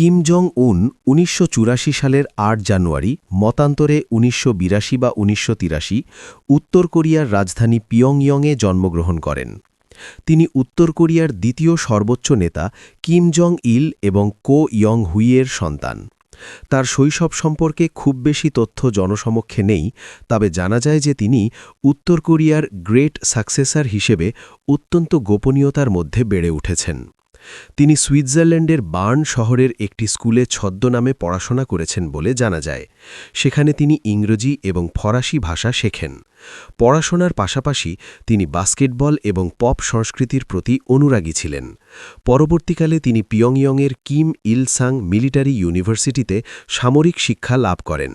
Kim Jong উন ১৯৮৪ সালের ৮ জানুয়ারি মতান্তরে ১৯৮২ বা ১৯৮৩ উত্তর কোরিয়ার রাজধানী পিয়ংইয়ংয়ে জন্মগ্রহণ করেন। তিনি উত্তর কোরিয়ার দ্বিতীয় সর্বোচ্চ নেতা কিম জং ইল এবং কো ইয়ং হুইয়ের সন্তান। তার শৈশব সম্পর্কে খুব বেশি তথ্য জনসমক্ষে নেই, তবে জানা যায় যে তিনি উত্তর কোরিয়ার গ্রেট সাকসেসর হিসেবে অত্যন্ত গোপনীয়তার মধ্যে বেড়ে উঠেছেন। তিনি সুইজারল্যান্ডের বার্ন শহরের একটি স্কুলে ছদ্মনামে পড়াশোনা করেছেন বলে জানা যায়। সেখানে তিনি ইংরেজি এবং ফরাসি ভাষা শেখেন। পড়াশোনার পাশাপাশি তিনি বাস্কেটবল এবং পপ সংস্কৃতির প্রতি অনুরাগী ছিলেন। পরবর্তীকালে তিনি পিয়ংইয়ংয়ের কিম ইল সাং মিলিটারি ইউনিভার্সিটিতে সামরিক শিক্ষা লাভ করেন।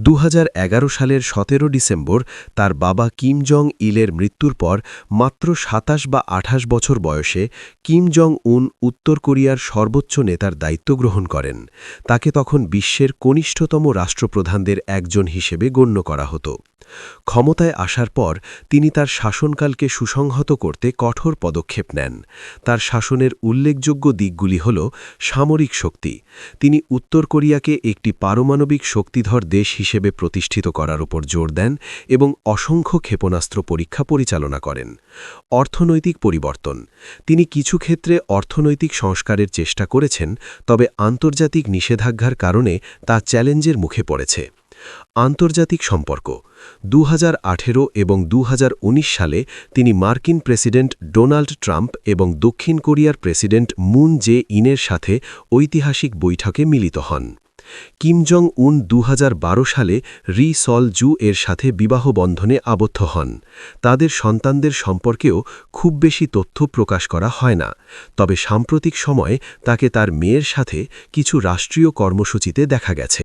২০১১ সালের ১৭ ডিসেম্বর তার বাবা কিম জং ইলের মৃত্যুর পর মাত্র ২৭ বা ২৮ বছর বয়সে কিম জং উন উত্তর কোরিয়ার সর্বোচ্চ নেতার দায়িত্ব গ্রহণ করেন। তাকে তখন বিশ্বের কনিষ্ঠতম রাষ্ট্রপ্রধানদের একজন হিসেবে গণ্য করা হতো। ক্ষমতায় আসার পর তিনি তার শাসনকালকে সুসংহত করতে কঠোর পদক্ষেপ নেন। তার শাসনের উল্লেখযোগ্য দিকগুলি হল সামরিক শক্তি। তিনি উত্তর কোরিয়াকে একটি পারমাণবিক শক্তিধর দেশ হিসেবে প্রতিষ্ঠিত করার উপর জোর দেন এবং অসংখ্য ক্ষেপণাস্ত্র পরীক্ষা পরিচালনা করেন। অর্থনৈতিক পরিবর্তন। তিনি কিছু ক্ষেত্রে অর্থনৈতিক সংস্কারের চেষ্টা করেছেন, তবে আন্তর্জাতিক নিষেধাজ্ঞার কারণে তা চ্যালেঞ্জের মুখে পড়েছে। আন্তর্জাতিক সম্পর্ক। ২০১৮ এবং ২০১৯ সালে তিনি মার্কিন প্রেসিডেন্ট ডোনাল্ড ট্রাম্প এবং দক্ষিণ কোরিয়ার প্রেসিডেন্ট মুন জে ইনের সাথে ঐতিহাসিক বৈঠকে মিলিত হন। কিম জং উন ২০১২ সালে রি সল জু এর সাথে বিবাহ বন্ধনে আবদ্ধ হন। তাদের সন্তানদের সম্পর্কেও খুব বেশি তথ্য প্রকাশ করা হয় না, তবে সাম্প্রতিক সময়ে তাকে তার মেয়ের সাথে কিছু রাষ্ট্রীয় কর্মসূচিতে দেখা গেছে।